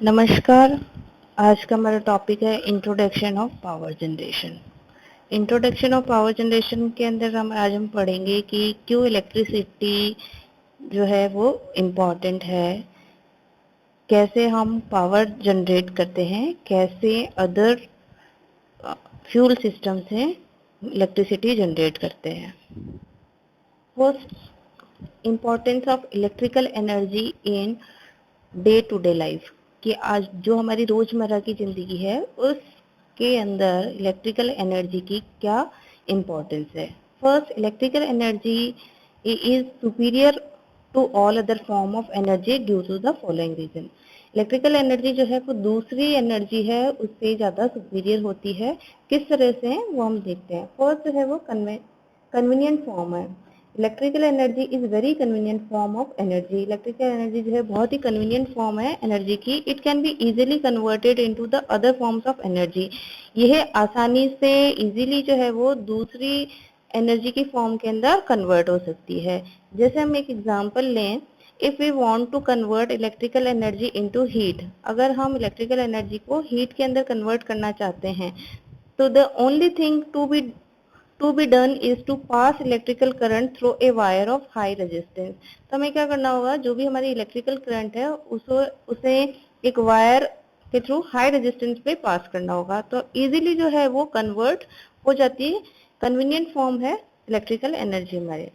नमस्कार। आज का हमारा टॉपिक है introduction of power generation. Introduction of power generation के अंदर हम पढ़ेंगे कि क्यों इलेक्ट्रिसिटी जो है वो इम्पॉर्टेंट है, कैसे हम पावर जनरेट करते हैं, कैसे अदर फ्यूल सिस्टम से इलेक्ट्रिसिटी जनरेट करते हैं। First, importance of electrical energy in day to day life, कि आज जो हमारी रोजमर्रा की जिंदगी है उसके अंदर इलेक्ट्रिकल एनर्जी की क्या इम्पोर्टेंस है। First, electrical energy is superior to all other form of energy due to the following reason. Electrical energy जो है वो दूसरी एनर्जी है उससे ज़्यादा सुपीरियर होती है। किस तरह से वो हम देखते हैं। फर्स्ट जो है वो कन्वीनियंट फॉर्म है। Electrical energy is very convenient form of energy. Electrical energy जो है बहुत ही कन्वीनियंट फॉर्म है एनर्जी की। It can be easily converted into the other forms of energy. यह आसानी से इजीली जो है वो दूसरी एनर्जी की फॉर्म के अंदर कन्वर्ट हो सकती है। जैसे हम एक एग्जांपल लें, if we want to convert electrical energy into heat, अगर हम इलेक्ट्रिकल एनर्जी को हीट के अंदर कन्वर्ट करना चाहते हैं तो the only thing to be done is to pass electrical current through a wire of high resistance. तो हमें क्या करना होगा, जो भी हमारी इलेक्ट्रिकल करंट है उसे एक वायर के थ्रू हाई रेजिस्टेंस पे पास करना होगा, तो इजीली जो है वो कन्वर्ट हो जाती है। कन्वीनियंट फॉर्म है इलेक्ट्रिकल एनर्जी हमारे।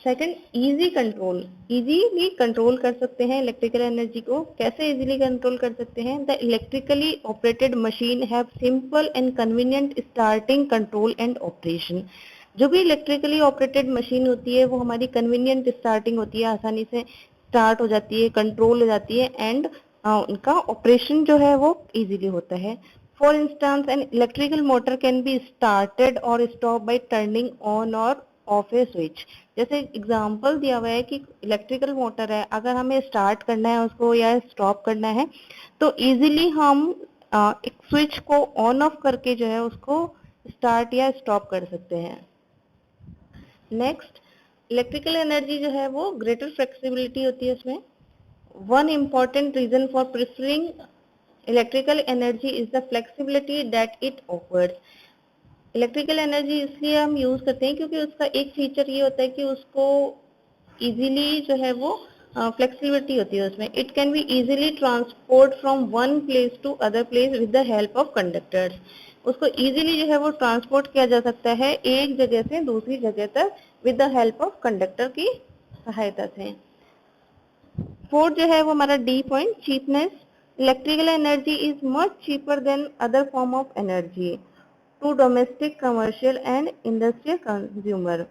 Second, easy control. Easily control कर सकते हैं इलेक्ट्रिकल एनर्जी को। कैसे इजीली कंट्रोल कर सकते हैं? The electrically operated machine have simple and convenient starting, control and operation. जो भी इलेक्ट्रिकली ऑपरेटेड मशीन होती है वो हमारी कन्वीनियंट स्टार्टिंग होती है, आसानी से स्टार्ट हो जाती है, कंट्रोल हो जाती है, एंड उनका ऑपरेशन जो है वो इजीली होता है। For instance, an electrical motor can be started और स्टॉप बाय टर्निंग ऑन और ऑफ ए स्विच। जैसे एग्जाम्पल दिया हुआ है कि इलेक्ट्रिकल मोटर है, अगर हमें स्टार्ट करना है उसको या स्टॉप करना है तो इजीली हम एक स्विच को ऑन ऑफ करके जो है उसको स्टार्ट या स्टॉप कर सकते हैं। नेक्स्ट, इलेक्ट्रिकल एनर्जी जो है वो ग्रेटर फ्लेक्सिबिलिटी होती है उसमें। One important reason for preferring electrical energy is the flexibility that it offers. Electrical energy इसलिए हम यूज करते हैं क्योंकि उसका एक फीचर ये होता है कि उसको इजीली जो है वो फ्लेक्सिबिलिटी होती है उसमें। It can be easily transport from one place to other place with the help of conductors. उसको इजीली जो है वो ट्रांसपोर्ट किया जा सकता है एक जगह से दूसरी जगह तक with the help of conductor की सहायता से। फोर्थ जो है वो हमारा D point, cheapness. Electrical energy is much cheaper than other form of energy to domestic, commercial and industrial consumer.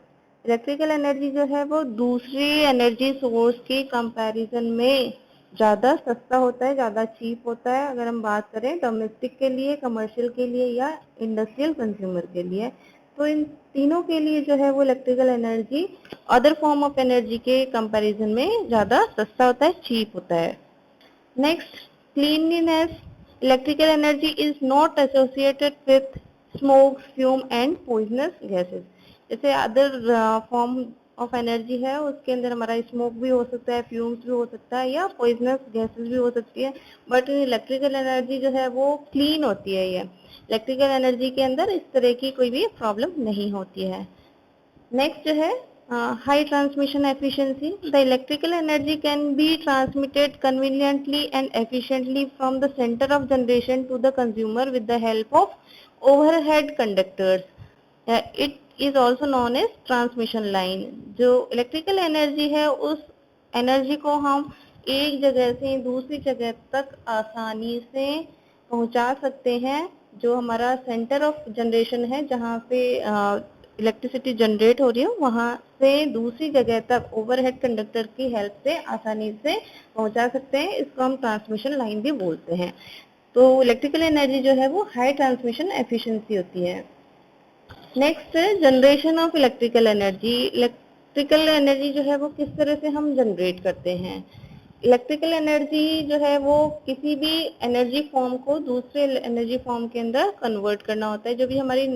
Electrical energy जो है वो दूसरी एनर्जी सोर्स के कंपैरिजन में ज़्यादा सस्ता होता है, ज़्यादा चीप होता है, अगर हम बात करें डोमेस्टिक के लिए, कमर्शियल के लिए या इंडस्ट्रियल कंज्यूमर के लिए। तो इन तीनों के लिए जो है वो electrical energy other form of energy के कंपैरिजन में ज़्यादा सस्ता होता है, चीप होता है। Next, cleanliness. Electrical energy is not associated with smoke, fume and poisonous gases. जैसे अदर फॉर्म ऑफ एनर्जी है उसके अंदर हमारा स्मोक भी हो सकता है, फ्यूम्स भी हो सकता है या पॉइजनस गैसेस भी हो सकती है, बट इलेक्ट्रिकल एनर्जी जो है वो क्लीन होती है। ये इलेक्ट्रिकल एनर्जी के अंदर इस तरह की कोई भी प्रॉब्लम नहीं होती है। नेक्स्ट जो है high transmission efficiency. The electrical energy can be transmitted conveniently and efficiently from the center of generation to the consumer with the help of overhead conductors. It is also known as transmission line. जो electrical energy है उस energy को हम एक जगह से दूसरी जगह तक आसानी से पहुंचा सकते हैं। जो हमारा सेंटर ऑफ जनरेशन है जहाँ पे इलेक्ट्रिसिटी जनरेट हो रही है वहाँ से दूसरी जगह तक ओवरहेड कंडक्टर की हेल्प से आसानी से पहुंचा सकते हैं। इसको हम ट्रांसमिशन लाइन भी बोलते हैं। तो इलेक्ट्रिकल एनर्जी जो है वो हाई ट्रांसमिशन एफिशिएंसी होती है। Next, generation of electrical energy. Electrical energy जो है वो किस तरह से हम जनरेट करते हैं। इलेक्ट्रिकल एनर्जी जो है वो किसी भी एनर्जी फॉर्म को दूसरे एनर्जी फॉर्म के अंदर कन्वर्ट करना होता है। जो भी हमारी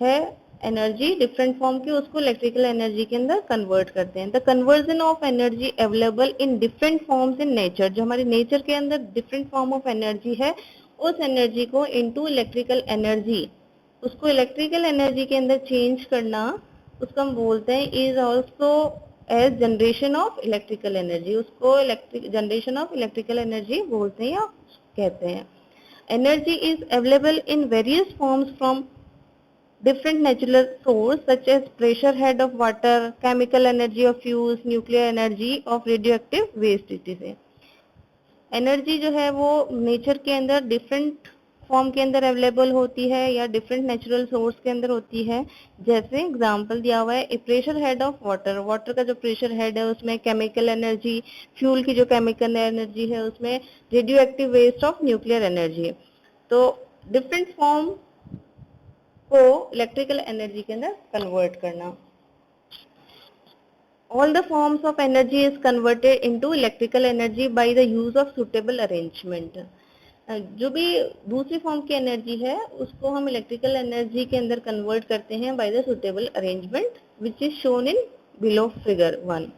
है एनर्जी डिफरेंट फॉर्म की उसको इलेक्ट्रिकल एनर्जी के अंदर कन्वर्ट करते हैं। The conversion of energy available in different forms in nature, जो हमारी नेचर के अंदर डिफरेंट फॉर्म ऑफ एनर्जी है, उस एनर्जी को इनटू इलेक्ट्रिकल एनर्जी, उसको इलेक्ट्रिकल एनर्जी के अंदर चेंज करना, उसको हम बोलते हैं is also as generation of electrical energy. उसको electric generation of electrical energy बोलते हैं या कहते हैं। Energy is available in various forms from different natural source such as pressure head of water, chemical energy of fuse, nuclear energy of radioactive waste etc. Energy जो है वो nature के अंदर डिफरेंट फॉर्म के अंदर अवेलेबल होती है या डिफरेंट नेचुरल सोर्स के अंदर होती है। जैसे एग्जांपल दिया हुआ है, pressure head of water, water का जो प्रेशर हेड है उसमें केमिकल एनर्जी, फ्यूल की जो केमिकल एनर्जी है उसमें radio active waste of nuclear energy. तो डिफरेंट फॉर्म को इलेक्ट्रिकल एनर्जी के अंदर कन्वर्ट करना। All the forms of energy is converted into electrical energy by the use of suitable arrangement. जो भी दूसरी फॉर्म की एनर्जी है उसको हम इलेक्ट्रिकल एनर्जी के अंदर कन्वर्ट करते हैं by the suitable arrangement which is shown in below figure 1,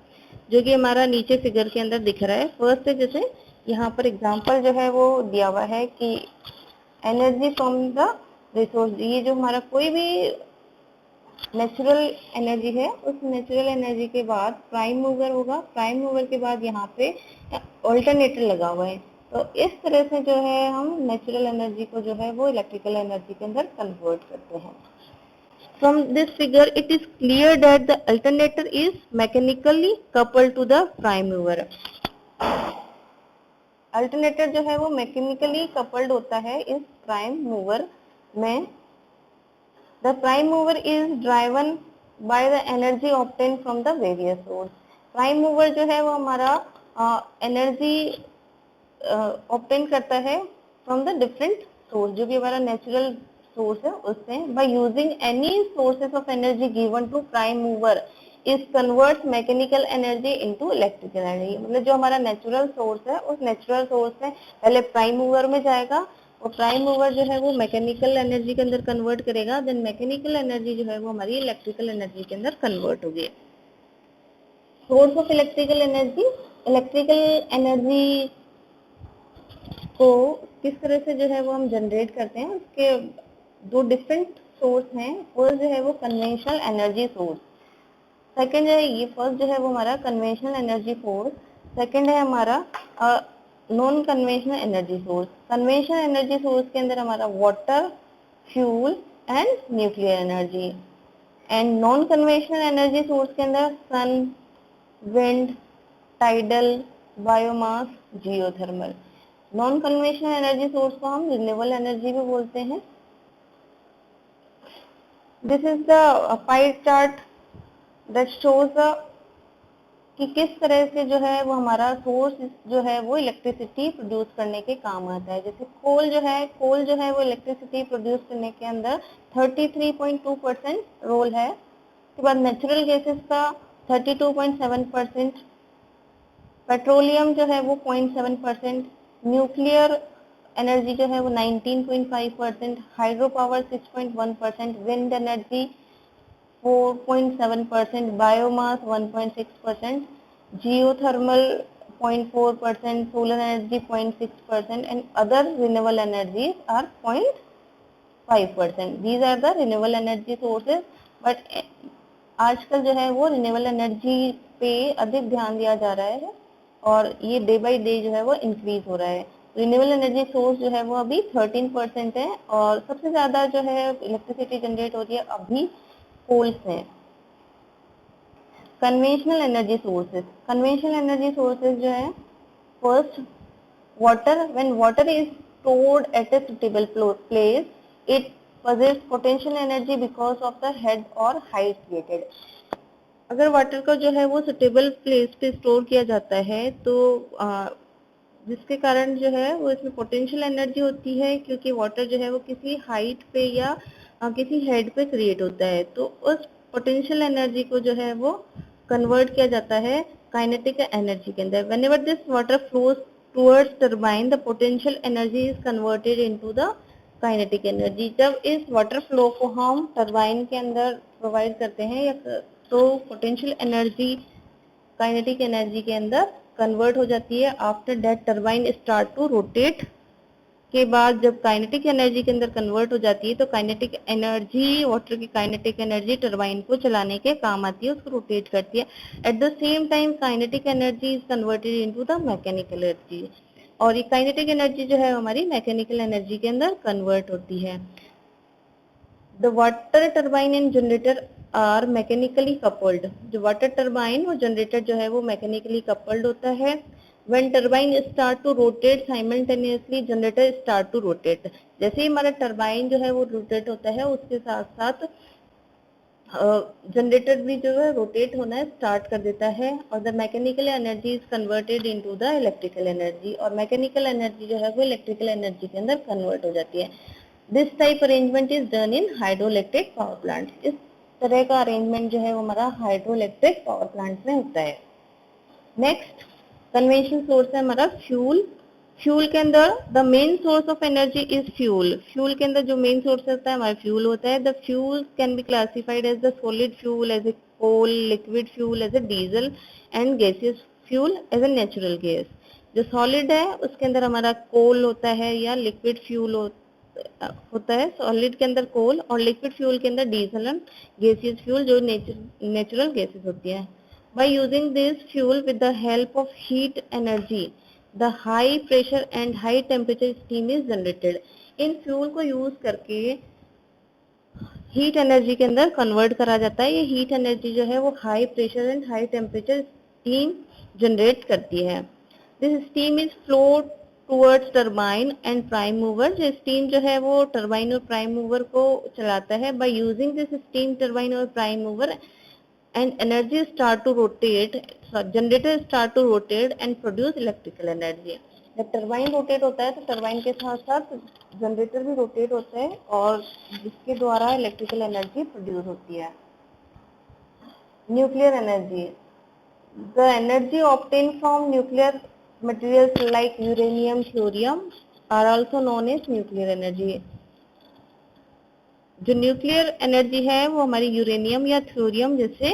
जो कि हमारा नीचे फिगर के अंदर दिख रहा है। फर्स्ट है जैसे यहाँ पर एग्जांपल जो है वो दिया हुआ है कि एनर्जी फ्रॉम द रिसोर्स, ये जो हमारा कोई भी नेचुरल एनर्जी है उस नेचुरल एनर्जी के बाद प्राइम मूवर होगा, प्राइम मूवर के बाद यहाँ पे ऑल्टरनेटर लगा हुआ है। तो इस तरह से जो है हम नेचुरल एनर्जी को जो है वो इलेक्ट्रिकल एनर्जी के अंदर कन्वर्ट करते हैं। From this figure it is clear that the alternator is mechanically coupled to the prime mover. Alternator जो है वो मैकेनिकली कपल्ड होता है इस प्राइम मूवर में। The prime mover is driven by the energy obtained from the various source. Prime mover जो है वो हमारा एनर्जी ऑब्टेन करता है फ्रॉम द डिफरेंट सोर्स, जो भी हमारा नेचुरल सोर्स है उससे। By using any sources of energy given to prime mover is converts mechanical energy into electrical energy. मतलब जो हमारा नेचुरल सोर्स है उस नेचुरल सोर्स से पहले प्राइम मूवर में जाएगा और प्राइम मूवर जो है वो मैकेनिकल एनर्जी के अंदर कन्वर्ट करेगा, देन मैकेनिकल एनर्जी जो है वो हमारी इलेक्ट्रिकल एनर्जी के अंदर कन्वर्ट होगी। Source of electrical energy, electrical energy को किस तरह से जो है वो हम जनरेट करते हैं, उसके दो डिफरेंट सोर्स हैं। फर्स्ट जो है वो कन्वेंशनल एनर्जी सोर्स, सेकंड है ये फर्स्ट जो है वो हमारा कन्वेंशनल एनर्जी सोर्स, सेकंड है हमारा non conventional energy source. Conventional energy source के अंदर हमारा water, fuel and nuclear energy, and non conventional energy source के अंदर sun, wind, tidal, biomass, geothermal. Non conventional energy source को हम रिन्यूएबल एनर्जी भी बोलते हैं। This is the pie chart that shows the कि किस तरह से जो है वो हमारा सोर्स जो है वो इलेक्ट्रिसिटी प्रोड्यूस करने के काम आता है। जैसे कोल जो है वो इलेक्ट्रिसिटी प्रोड्यूस करने के अंदर 33.2% रोल है। उसके बाद नेचुरल गैसेस का 32.7%, पेट्रोलियम जो है वो 0.7%, न्यूक्लियर एनर्जी जो है वो 19.5%, hydro power 6.1%, wind energy 4.7%, biomass 1.6%, geothermal 0.4%, solar energy 0.6%, and other renewable energies are 0.5%. These are the renewable energy sources. But आजकल जो है वो रिन्यूएबल एनर्जी पे अधिक ध्यान दिया जा रहा है और ये डे बाय डे जो है वो इंक्रीज हो रहा है। रिन्यूएबल एनर्जी सोर्स जो है वो अभी 13% है और सबसे ज्यादा जो है इलेक्ट्रिसिटी जनरेट होती है अभी कोल से। Conventional energy sources, conventional energy sources जो है first water, when water is stored at a suitable place it possesses potential energy because of the head or height created. अगर वाटर को जो है वो सुटेबल प्लेस पे स्टोर किया जाता है तो जिसके कारण जो है वो इसमें पोटेंशियल एनर्जी होती है, क्योंकि वाटर जो है वो किसी हाइट पे या किसी हेड पे क्रिएट होता है। तो उस पोटेंशियल एनर्जी को जो है वो कन्वर्ट किया जाता है काइनेटिक एनर्जी के अंदर। Whenever this water flows towards turbine the potential energy is converted into the kinetic energy, जब इस वाटर फ्लो को हम टरबाइन के अंदर प्रोवाइड करते हैं या तो पोटेंशियल एनर्जी काइनेटिक एनर्जी के अंदर कन्वर्ट हो जाती है। After that turbine start to rotate के बाद जब काइनेटिक एनर्जी के अंदर कन्वर्ट हो जाती है तो काइनेटिक एनर्जी, वाटर की काइनेटिक एनर्जी टरबाइन को चलाने के काम आती है, उसको रोटेट करती है। At the same time kinetic energy is converted into the mechanical energy, और ये काइनेटिक एनर्जी जो है हमारी मैकेनिकल एनर्जी के अंदर कन्वर्ट होती है। The water turbine and generator are mechanically coupled, जो वाटर टरबाइन और जनरेटर जो है वो मैकेनिकली कपल्ड होता है। When turbine start to rotate simultaneously generator start to rotate, जैसे ही हमारा टरबाइन जो है वो रोटेट होता है उसके साथ साथ जनरेटर भी जो है रोटेट होना स्टार्ट कर देता है, और the mechanical energy is converted into the electrical energy, और मैकेनिकल एनर्जी जो है वो इलेक्ट्रिकल एनर्जी के अंदर कन्वर्ट हो जाती है। This type arrangement is done in hydroelectric power plant, इस तरह का अरेंजमेंट जो है वो हमारा हाइड्रोइलेक्ट्रिक पावर प्लांट में होता है। नेक्स्ट कन्वेंशनल सोर्स है हमारा फ्यूल। फ्यूल के अंदर the main source of energy is fuel, fuel के अंदर जो मेन सोर्स होता है हमारा फ्यूल होता है। The fuel can be classified as the solid fuel, as a coal, liquid fuel as a diesel, and gaseous fuel as a natural gas. जो solid है उसके अंदर हमारा कोल होता है या लिक्विड फ्यूल होता है, सॉलिड के अंदर कोल और लिक्विड फ्यूल के अंदर डीजल एंड गैसियस फ्यूल जो नेचुरल गैसेस होती है। By using this fuel with the help of heat energy, the high pressure and high temperature steam is generated. In fuel को यूज करके हीट एनर्जी के अंदर convert करा जाता है। ये हीट एनर्जी जो है वो high pressure and high temperature steam generate करती है। This steam is flow towards turbine and prime mover, जो स्टीम जो है वो टरबाइन और प्राइम मूवर को चलाता है। By using this steam turbine और prime mover and energy start to rotate, so generator start to rotate and produce electrical energy. जब टरबाइन रोटेट होता है तो टरबाइन के साथ साथ जनरेटर भी रोटेट होता है और जिसके द्वारा इलेक्ट्रिकल एनर्जी प्रोड्यूस होती है। Nuclear energy, the energy obtain from nuclear materials like uranium, thorium are also known as nuclear energy. जो न्यूक्लियर एनर्जी है वो हमारी यूरेनियम या थोरियम जैसे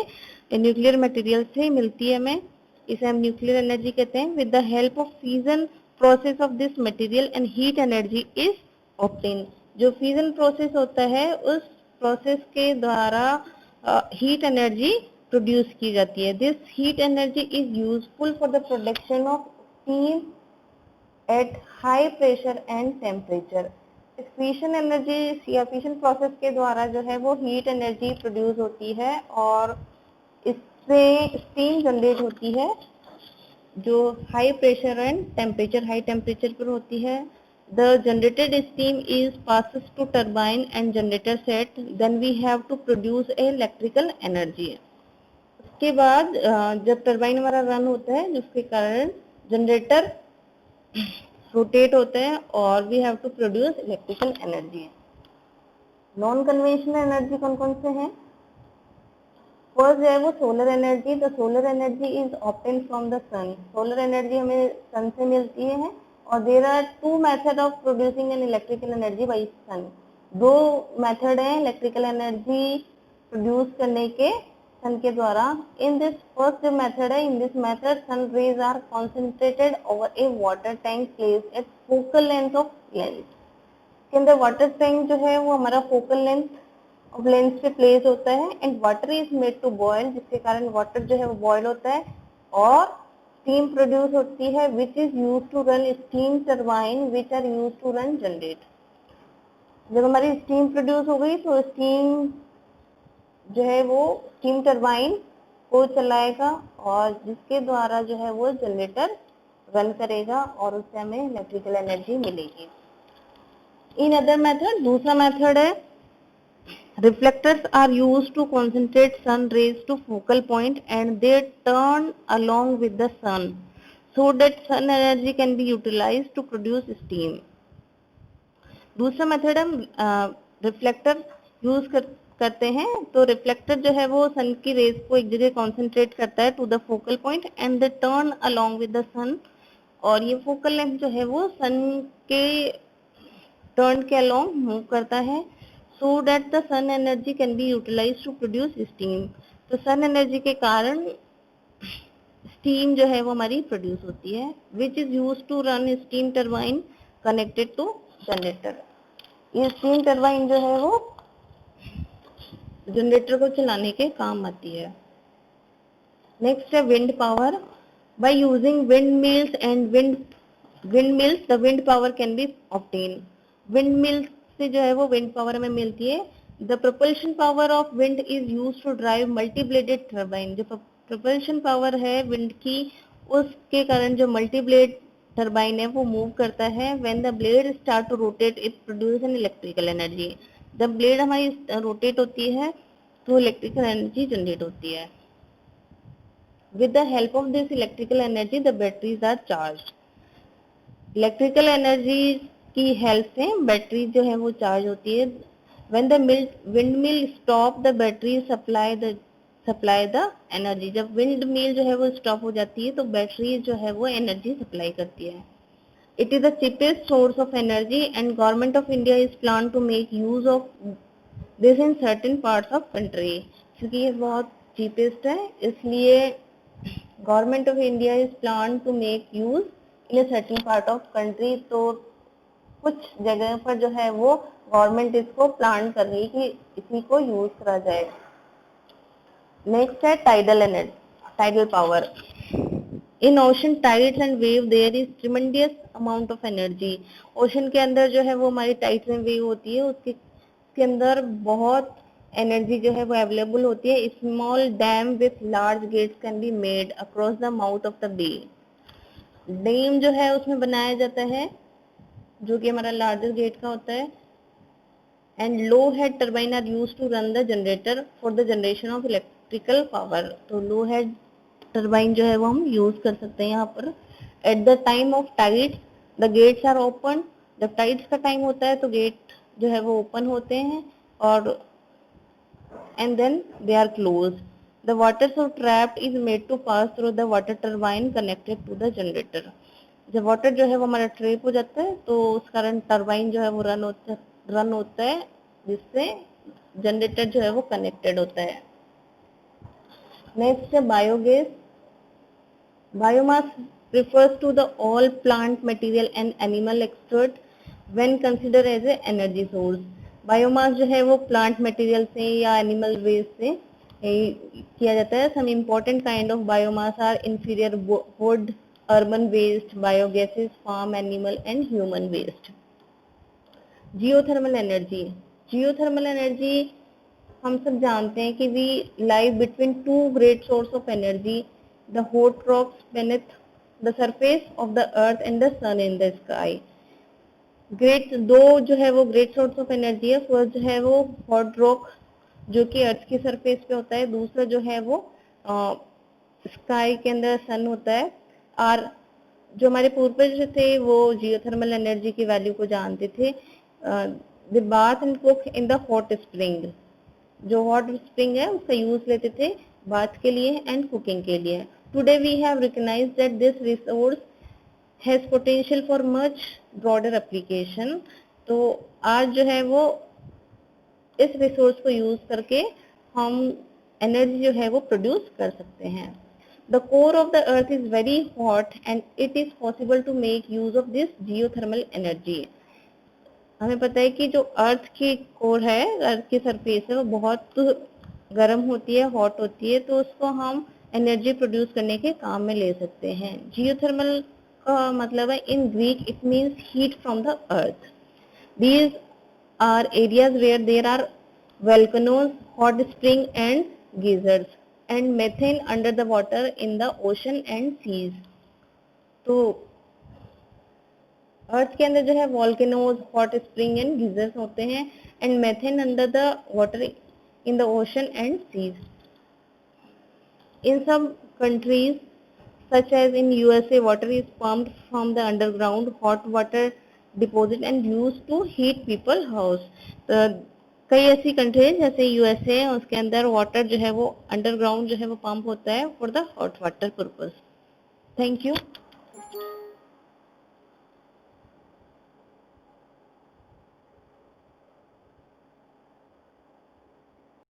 न्यूक्लियर मटेरियल से मिलती है हमें, इसे हम न्यूक्लियर एनर्जी कहते हैं। With the help of fusion process of this material and heat energy is obtain, जो फ्यूजन प्रोसेस होता है उस प्रोसेस के द्वारा हीट एनर्जी प्रोड्यूस की जाती है। This heat energy is useful for the production of steam at high pressure and temperature. Fission energy या फिशन प्रोसेस के द्वारा जो है वो हीट एनर्जी प्रोड्यूस होती है और इससे स्टीम जनरेट होती है जो high pressure and temperature, high temperature पर होती है। The generated steam is passes to turbine and generator set, then we have to produce a electrical energy. उसके बाद जब टरबाइन हमारा रन होता है जिसके कारण जनरेटर रोटेट होते हैं और we have to produce electrical energy. Non conventional energy कौन कौन से हैं? फर्स्ट है वो solar energy. The solar energy is obtain from the sun, solar energy हमें सन से मिलती है और there are two method of producing an electrical energy by sun. दो मेथड हैं इलेक्ट्रिकल एनर्जी प्रोड्यूस करने के सन के द्वारा। इन दिस फर्स्ट मेथड है, in this method sun rays are concentrated over a water tank placed at focal length of lens. के अंदर water tank जो है वो हमारा फोकल लेंथ ऑफ लेंस पे प्लेस होता है and water is made to boil, जिसके कारण वाटर जो है वो बॉयल होता है और स्टीम प्रोड्यूस होती है which is use to run steam turbine which are use to run generate. जब हमारी स्टीम प्रोड्यूस हो गई तो स्टीम जो है वो स्टीम टरबाइन को चलाएगा और जिसके द्वारा जो है वो जनरेटर रन करेगा और उससे हमें इलेक्ट्रिकल एनर्जी मिलेगी। इन अदर मेथड, दूसरा मेथड है reflectors are used to concentrate sun rays to focal point and they turn along with the sun so that sun energy can be utilized to produce steam. दूसरा method हम reflector use करते हैं, तो reflector जो है वो सन की raise को एक जगह कॉन्सेंट्रेट करता है to the focal point and they turn along with the sun, और ये फोकल लेंथ जो है वो सन के टर्न के अलोंग मूव करता है, so that the sun energy can be utilize to produce steam. तो सन एनर्जी के कारण स्टीम जो है वो हमारी प्रोड्यूस होती है, which is use to run steam turbine connected to generator. ये स्टीम टरबाइन जो है वो जनरेटर को चलाने के काम आती है। नेक्स्ट है wind power. By using wind mills and wind mills the wind power can be obtain. Wind mills से जो है वो विंड पावर हमें मिलती है। The propulsion power of wind is use to drive multi bladed turbine. जो propulsion power है wind की, उसके कारण जो मल्टी ब्लेड टर्बाइन है वो मूव करता है। When the blade start to rotate it produce an electrical energy. जब ब्लेड हमारी रोटेट होती है तो इलेक्ट्रिकल एनर्जी जनरेट होती है। With the help of this electrical energy, the batteries are charged. Electrical energy की हेल्प से बैटरी जो है वो चार्ज होती है। When the wind mill stop, the battery supply the energy. जब विंड मिल जो है वो स्टॉप हो जाती है तो बैटरी जो है वो एनर्जी सप्लाई करती है। It is the cheapest source of energy and government of India is planned to make use of this in certain parts of country. क्योंकि ये बहुत cheapest है इसलिए government of India is plan to make use in a certain part of country. तो कुछ जगह पर जो है वो गवर्नमेंट इसको प्लान कर रही है कि इसी को यूज करा जाए। नेक्स्ट है tidal energy, tidal power. In ocean tides and wave there is tremendous amount of energy. Ocean के अंदर जो है वो हमारी टाइड्स एंड वेव होती है, उसके अंदर बहुत एनर्जी जो है वो अवेलेबल होती है। Small dam with large gates can be made across the mouth of the bay. Dam जो है उसमें बनाया जाता है जो कि हमारा लार्जर गेट का होता है। And low head turbine are use to run the generator for the generation of electrical power. तो लो हेड टर्बाइन जो है वो हम यूज कर सकते हैं यहाँ पर। At the time of tides the gates are open. जब टाइड्स का टाइम होता है तो गेट जो है वो ओपन होते हैं और and then they are closed. The water so trapped is made to pass through the water turbine connected to the generator. जब वाटर जो है वो हमारा ट्रैप हो जाता है तो उस कारण टरबाइन जो है वो रन होता है जिससे जनरेटर जो है वो कनेक्टेड होता है। नेक्स्ट है biogas. Biomass refers to the all plant material and animal extract when considered as a energy source. Biomass जो है वो प्लांट मटेरियल से या एनिमल वेस्ट से किया जाता है। Some important kind of biomass are inferior wood, urban waste, biogases, farm animal and human waste. Geothermal energy. Geothermal energy हम सब जानते हैं कि we live between two great source of energy, the hot rocks beneath the surface of the earth and the sun in the sky. Great दो जो है वो great source of energy है। फर्स्ट जो है वो हॉट रॉक जो कि अर्थ की सरफेस पे होता है, दूसरा जो है वो स्काई के अंदर सन होता है। और जो हमारे पूर्वज थे वो जियोथर्मल एनर्जी की वैल्यू को जानते थे। The bath and cook in the hot spring. जो हॉट स्प्रिंग है उसका यूज लेते थे बाथ के लिए एंड कुकिंग के लिए। Today we have recognized that this resource has potential for much broader application. तो आज जो है वो इस रिसोर्स को यूज करके हम एनर्जी जो है वो प्रोड्यूस कर सकते हैं। The core of the earth is very hot and it is possible to make use of this geothermal energy. हमें पता है कि जो अर्थ की कोर है, अर्थ की सरफेस है, वो बहुत गर्म होती है, हॉट होती है, तो उसको हम एनर्जी प्रोड्यूस करने के काम में ले सकते हैं। जियोथर्मल का मतलब है in Greek it means heat from the earth. These are areas where there are volcanoes, hot spring and geysers and methane under the water in the ocean and seas। तो अर्थ के अंदर जो है volcanoes, hot spring and geysers होते हैं and methane under the water in the ocean and seas. In some countries such as in USA water is pumped from the underground hot water deposit and used to heat people house। तो कई ऐसी country जैसे USA, उसके अंदर water जो है वो underground जो है वो पंप होता है for the hot water purpose. Thank you.